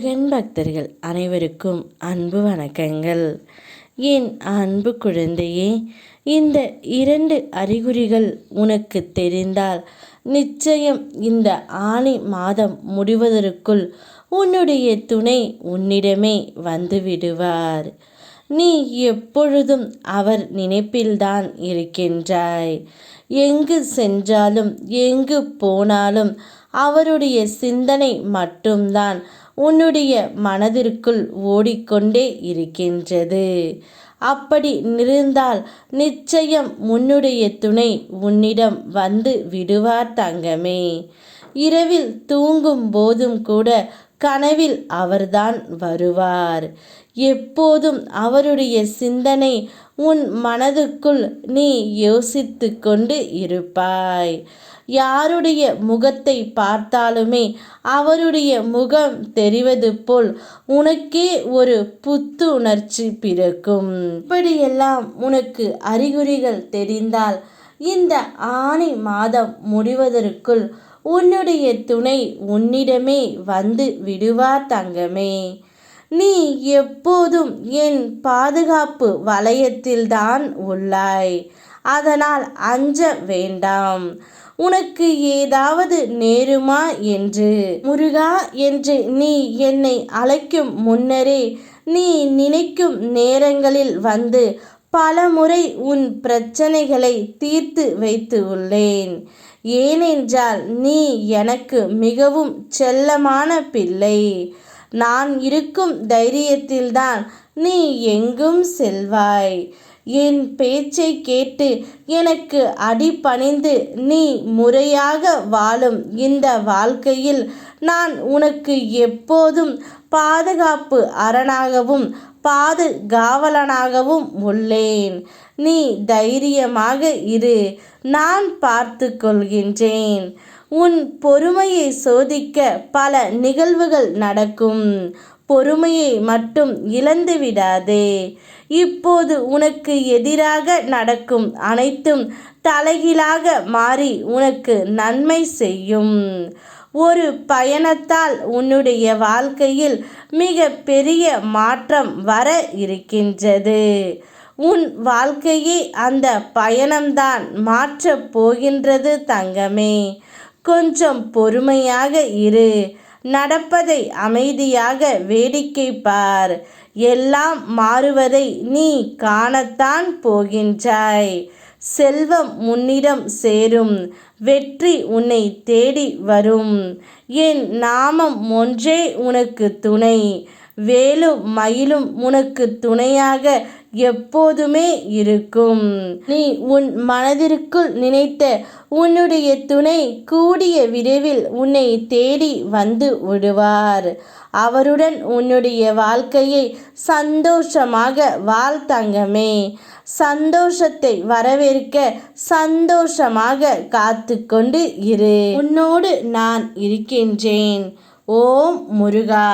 முருகன் பக்தர்கள் அனைவருக்கும் அன்பு வணக்கங்கள். என் அன்பு குழந்தையே, இந்த 2 அறிகுறிகள் உனக்கு தெரிந்தால் நிச்சயம் இந்த ஆனி மாதம் முடிவதற்குள் உன்னுடைய துணை உன்னிடமே வந்து விடுவார். நீ எப்பொழுதும் அவர் நினைப்பில்தான் இருக்கின்றாய். எங்கு சென்றாலும் எங்கு போனாலும் அவருடைய சிந்தனை மட்டும்தான் உன்னுடைய மனதிற்குள் ஓடிக்கொண்டே இருக்கின்றது. அப்படி இருந்தால் நிச்சயம் உன்னுடைய துணை உன்னிடம் வந்து விடுவார் தங்கமே. இரவில் தூங்கும் போதும் கூட கனவில் அவர்தான் வருவார். எப்போதும் அவருடைய சிந்தனை உன் மனதுக்குள் நீ யோசித்து கொண்டு இருப்பாய். யாருடைய முகத்தை பார்த்தாலுமே அவருடைய முகம் தெரிவது போல் உனக்கே ஒரு புத்துணர்ச்சி பிறக்கும். இப்படியெல்லாம் உனக்கு அறிகுறிகள் தெரிந்தால் இந்த ஆனி மாதம் முடிவதற்குள் உன்னுடைய துணை உன்னிடமே வந்து விடுவார் தங்கமே. நீ எப்போதும் என் பாதுகாப்பு வளையத்தில்தான் உள்ளாய். அதனால் அஞ்ச வேண்டாம். உனக்கு ஏதாவது நேருமா என்று முருகா என்று நீ என்னை அழைக்கும் முன்னரே நீ நினைக்கும் நேரங்களில் வந்து பலமுறை உன் பிரச்சனைகளை தீர்த்து வைத்து உள்ளேன். ஏனென்றால் நீ எனக்கு மிகவும் செல்லமான பிள்ளை. நான் இருக்கும் தைரியத்தில்தான் நீ எங்கும் செல்வாய். என் பேச்சை கேட்டு எனக்கு அடிபணிந்து நீ முறையாக வாழும் இந்த வாழ்க்கையில் நான் உனக்கு எப்போதும் பாதுகாப்பு அரணாகவும் பாதுகாவலனாகவும் உள்ளேன். நீ தைரியமாக இரு, நான் பார்த்து கொள்கின்றேன். உன் பொறுமையை சோதிக்க பல நிகழ்வுகள் நடக்கும். பொறுமையை மட்டும் இழந்து விடாதே. இப்போது உனக்கு எதிராக நடக்கும் அனைத்தும் தலைகீழாக மாறி உனக்கு நன்மை செய்யும். ஒரு பயணத்தால் உன்னுடைய வாழ்க்கையில் மிக பெரிய மாற்றம் வர இருக்கின்றது. உன் வாழ்க்கையை அந்த பயணம்தான் மாற்றப் போகின்றது தங்கமே. கொஞ்சம் பொறுமையாக இரு. நடப்பதை அமைதியாக வேடிக்கை பார். எல்லாம் மாறுவதை நீ காணத்தான் போகின்றாய். செல்வம் உன்னிடம் சேரும். வெற்றி உன்னை தேடி வரும். என் நாமம் ஒன்றே உனக்கு துணை. வேலும் மயிலும் உனக்கு துணையாக எப்போதுமே இருக்கும். நீ உன் மனதிற்குள் நினைத்த உன்னுடைய துணை கூடிய விரைவில் உன்னை தேடி வந்து விடுவார். அவருடன் உன்னுடைய வாழ்க்கையை சந்தோஷமாக வாழ் தங்கமே. சந்தோஷத்தை வரவேற்க சந்தோஷமாக காத்து கொண்டு இரு. உன்னோடு நான் இருக்கின்றேன். ஓம் முருகா.